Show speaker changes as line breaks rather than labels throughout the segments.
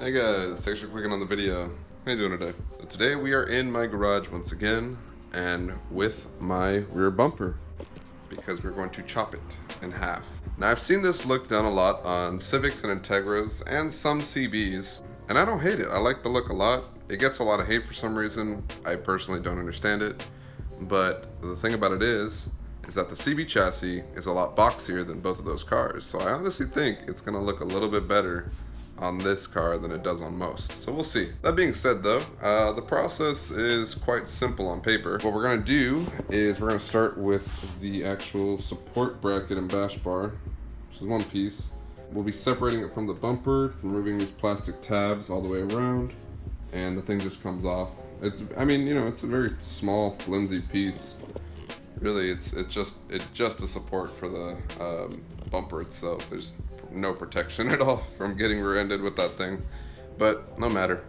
Hey guys, thanks for clicking on the video. How you doing today? So today we are in my garage once again and with my rear bumper because we're going to chop it in half. Now I've seen this look done a lot on Civics and Integras and some CBs, and I don't hate it. I like the look a lot. It gets a lot of hate for some reason. I personally don't understand it, but the thing about it is that the CB chassis is a lot boxier than both of those cars. So I honestly think it's gonna look a little bit better on this car than it does on most. So we'll see. That being said though, the process is quite simple on paper. What we're gonna do is we're gonna start with the actual support bracket and bash bar, which is one piece. We'll be separating it from the bumper, removing these plastic tabs all the way around, and the thing just comes off. It's a very small, flimsy piece. Really, it's just a support for the bumper itself. There's no protection at all from getting rear-ended with that thing, but no matter.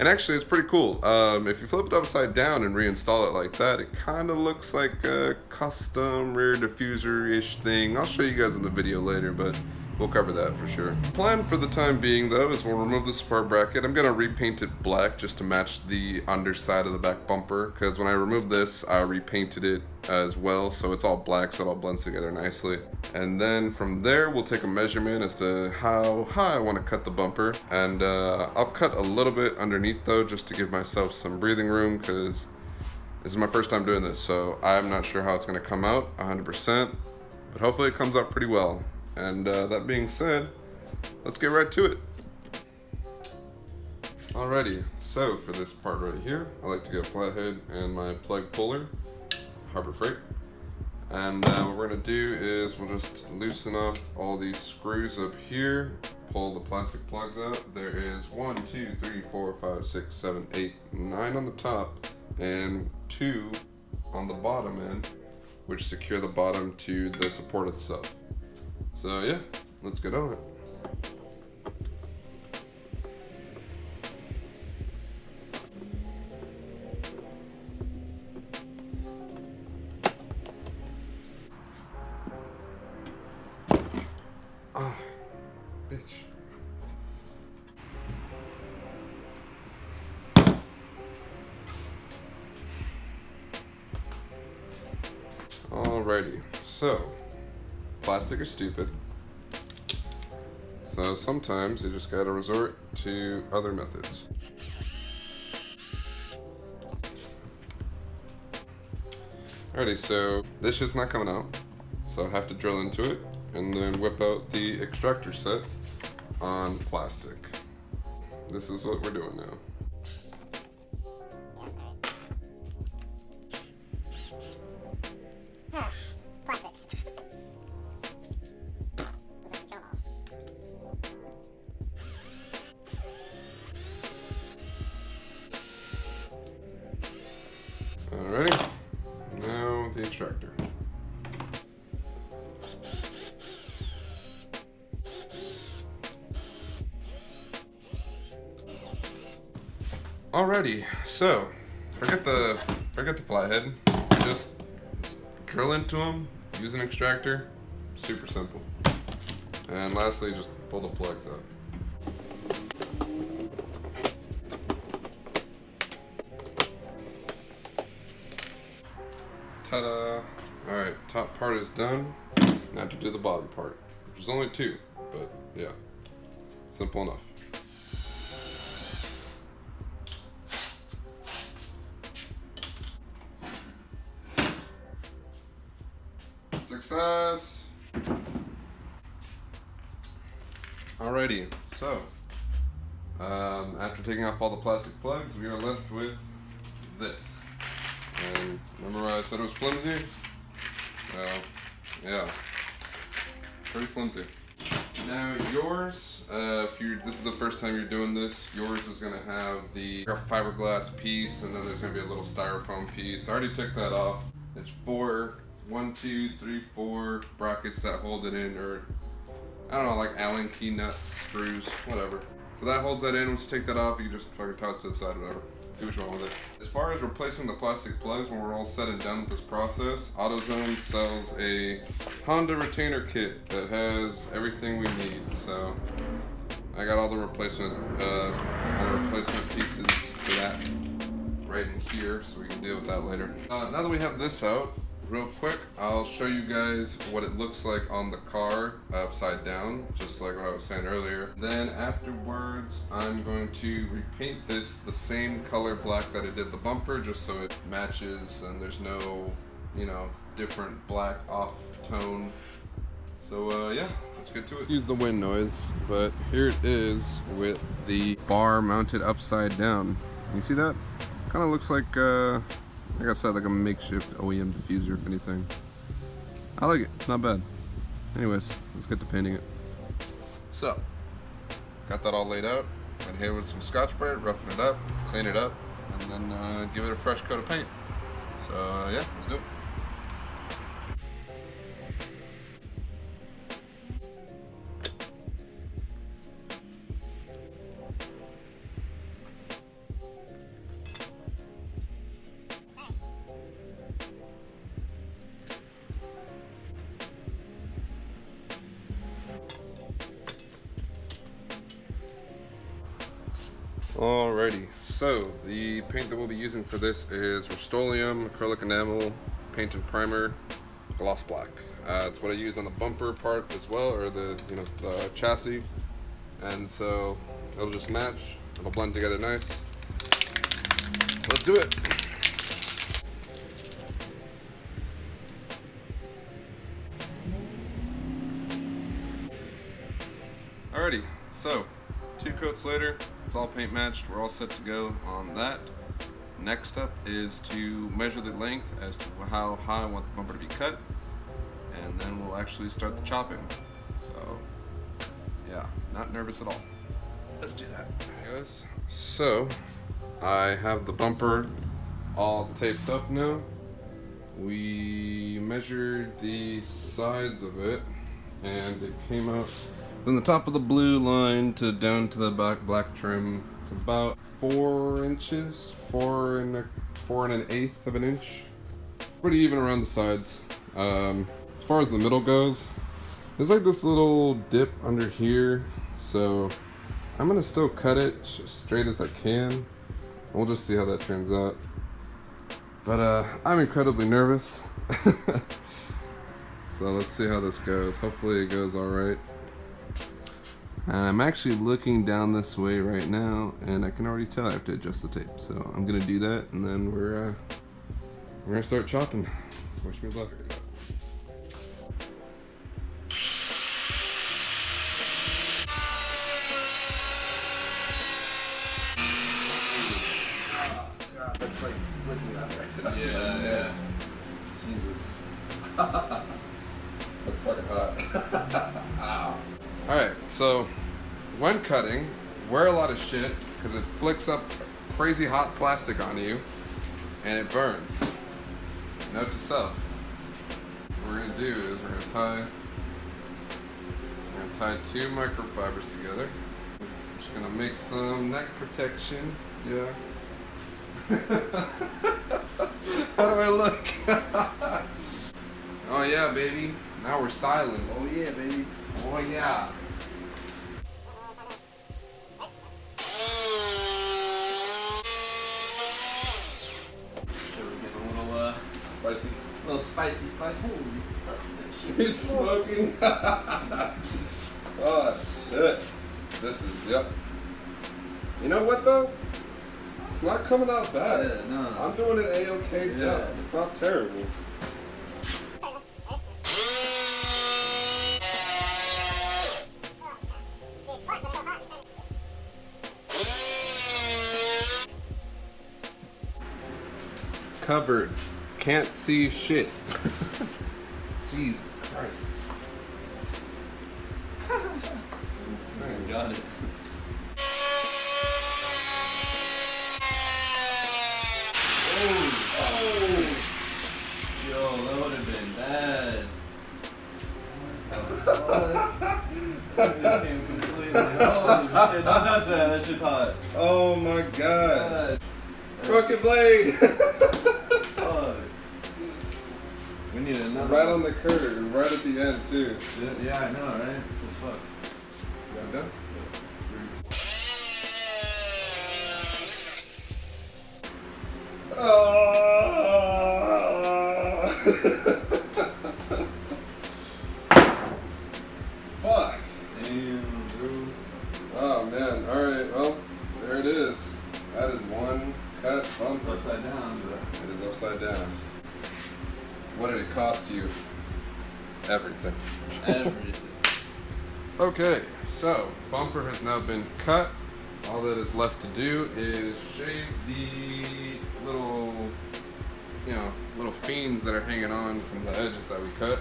And actually, it's pretty cool. If you flip it upside down and reinstall it like that, it kind of looks like a custom rear diffuser-ish thing. I'll show you guys in the video later, but we'll cover that for sure. Plan for the time being though is we'll remove the support bracket. I'm gonna repaint it black just to match the underside of the back bumper, because when I removed this, I repainted it as well, so it's all black, so it all blends together nicely. And then from there, we'll take a measurement as to how high I want to cut the bumper, and I'll cut a little bit underneath though, just to give myself some breathing room, because this is my first time doing this, so I'm not sure how it's gonna come out 100%, but hopefully it comes out pretty well. And that being said, let's get right to it. Alrighty, so for this part right here, I like to get a flathead and my plug puller, Harbor Freight. And what we're gonna do is we'll just loosen off all these screws up here, pull the plastic plugs out. There is 1, 2, 3, 4, 5, 6, 7, 8, 9 on the top, and 2 on the bottom end, which secure the bottom to the support itself. So yeah, let's get on it. Ah, bitch. Alrighty, so plastic is stupid. So sometimes you just gotta resort to other methods. Alrighty, so this shit's not coming out, so I have to drill into it and then whip out the extractor set on plastic. This is what we're doing now. Alrighty, now the extractor. Alrighty, so forget the flathead. Just drill into them, use an extractor. Super simple. And lastly, just pull the plugs out. Ta-da! Alright, top part is done. Now to do the bottom part, which is only 2, but yeah, simple enough. Success! Alrighty, so after taking off all the plastic plugs, we are left with this. And remember I said it was flimsy? Well, yeah, pretty flimsy. Now yours, this is the first time you're doing this, yours is gonna have the fiberglass piece, and then there's gonna be a little styrofoam piece. I already took that off. It's 4 brackets that hold it in, or I don't know, like Allen key nuts, screws, whatever. So that holds that in. Once you take that off, you just fucking toss to the side, whatever. Do what you want with it. As far as replacing the plastic plugs, when we're all said and done with this process, AutoZone sells a Honda retainer kit that has everything we need. So I I got all the replacement pieces for that right in here, so we can deal with that later. Now that we have this out, real quick, I'll show you guys what it looks like on the car upside down, just like what I was saying earlier. Then afterwards, I'm going to repaint this the same color black that I did the bumper, just so it matches and there's no, you know, different black off tone. So yeah, let's get to it. Excuse the wind noise, but here it is with the bar mounted upside down. You see that? Kind of looks like I said, like a makeshift OEM diffuser, if anything. I like it, it's not bad. Anyways, let's get to painting it. So, got that all laid out. Went here with some Scotch-Brite, roughen it up, clean it up, and then give it a fresh coat of paint. So yeah, let's do it. Alrighty, so the paint that we'll be using for this is Rust-Oleum acrylic enamel paint and primer gloss black. It's what I used on the bumper part as well, or the the chassis, and so it'll just match. It'll blend together nice. Let's do it. Alrighty, so 2 coats later, it's all paint matched. We're all set to go on that. Next up is to measure the length as to how high I want the bumper to be cut, and then we'll actually start the chopping. So yeah, not nervous at all. Let's do that. Guys, so I have the bumper all taped up now. We measured the sides of it, and it came out from the top of the blue line to down to the black trim. It's about 4 inches, 4 and 1/8 of an inch. Pretty even around the sides. As far as the middle goes, there's like this little dip under here, so I'm gonna still cut it as straight as I can. We'll just see how that turns out. But I'm incredibly nervous. So let's see how this goes. Hopefully it goes all right. And I'm actually looking down this way right now, and I can already tell I have to adjust the tape. So I'm gonna do that, and then we're gonna start chopping. Wish me luck. That's like flicking that right. Yeah. Jesus. That's fucking hot. Ow. Alright, so when cutting, wear a lot of shit because it flicks up crazy hot plastic on you and it burns. Note to self. What we're gonna do is we're gonna tie 2 microfibers together. Just gonna make some neck protection. Yeah. How do I look? Oh yeah, baby. Now we're styling. Oh yeah, baby. Oh yeah. Sure, we're getting a little spicy. A little spicy. Holy fuck. He's smoking. Oh shit. This is yep. You know what though? It's not coming out bad. Yeah, no. I'm doing an A-OK job. It's not terrible. Covered. Can't see shit. Jesus Christ. Insane. Got it. Oh. Yo, that would have been bad. That came completely. Oh shit, don't touch that. That shit's hot. Oh my god. Crooked blade. We need another. Right on the curve and right at the end too. Yeah, I know, right? What's fuck? You got done? Yeah. Fuck.
Damn, dude.
Oh man. All right. Well, there it is. That is one cut bumper.
It's upside down, but
It is upside down. What did it cost you? Everything.
everything.
Okay, so bumper has now been cut. All that is left to do is shave the little, little fiends that are hanging on from the edges that we cut.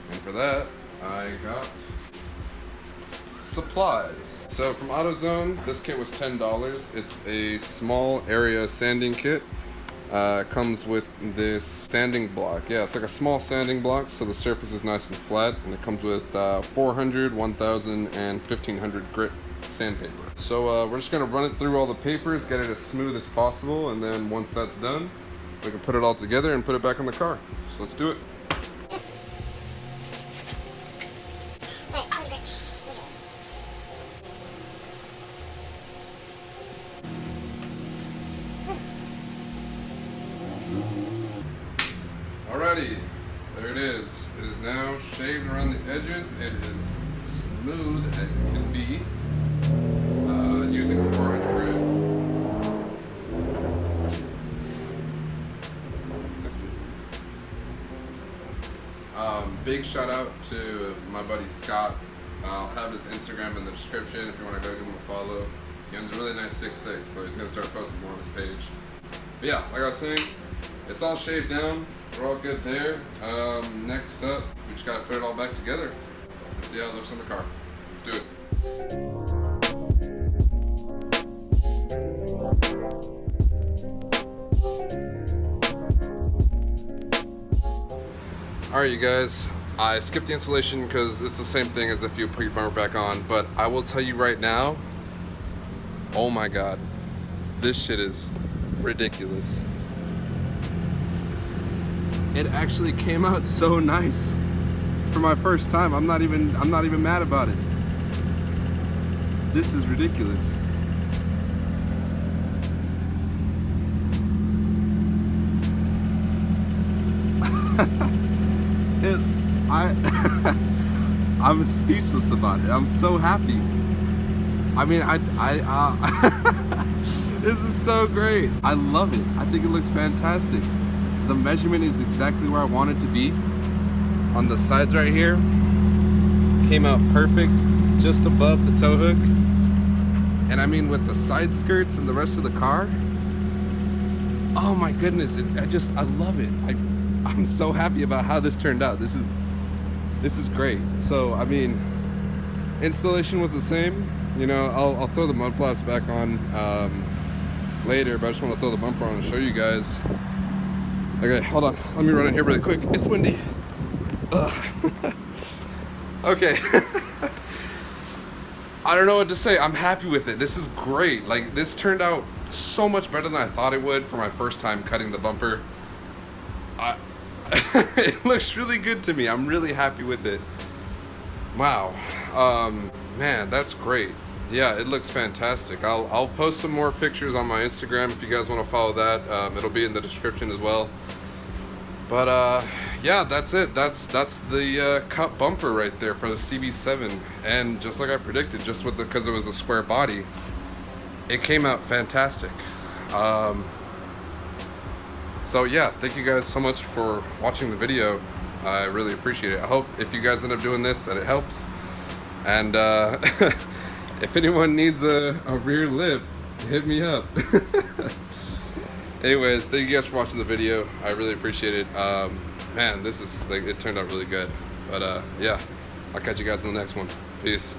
And for that, I got supplies. So from AutoZone, this kit was $10. It's a small area sanding kit. Comes with this sanding block. Yeah, it's like a small sanding block, so the surface is nice and flat, and it comes with 400, 1000, and 1500 grit sandpaper. So we're just gonna run it through all the papers, get it as smooth as possible, and then once that's done, we can put it all together and put it back in the car. So let's do it. Alrighty, there it is. It is now shaved around the edges. It is smooth as it can be, using a 400 grit. Big shout out to my buddy Scott. I'll have his Instagram in the description if you want to go give him a follow. He owns a really nice 6'6", so he's going to start posting more on his page. But yeah, like I was saying, it's all shaved down. We're all good there. Next up, we just gotta put it all back together and see how it looks on the car. Let's do it. Alright you guys, I skipped the installation because it's the same thing as if you put your bumper back on, but I will tell you right now, oh my god, this shit is ridiculous. It actually came out so nice for my first time. I'm not even mad about it. This is ridiculous. I'm speechless about it. I'm so happy. I mean, this is so great. I love it. I think it looks fantastic. The measurement is exactly where I want it to be. On the sides right here, came out perfect, just above the tow hook. And I mean, with the side skirts and the rest of the car, oh my goodness, I love it. I'm so happy about how this turned out. This is great. So I mean, installation was the same. I'll throw the mud flaps back on later, but I just want to throw the bumper on and show you guys. Okay, hold on. Let me run in here really quick. It's windy. Okay. I don't know what to say. I'm happy with it. This is great. Like, this turned out so much better than I thought it would for my first time cutting the bumper. It looks really good to me. I'm really happy with it. Wow. Man, that's great. Yeah, it looks fantastic. I'll post some more pictures on my Instagram if you guys want to follow that. It'll be in the description as well. But yeah, that's it. That's the cut bumper right there for the CB7. And just like I predicted, just because it was a square body, it came out fantastic. So yeah, thank you guys so much for watching the video. I really appreciate it. I hope if you guys end up doing this that it helps. And if anyone needs a rear lip, hit me up. Anyways, thank you guys for watching the video. I really appreciate it. Man, this is it turned out really good. But yeah, I'll catch you guys in the next one. Peace.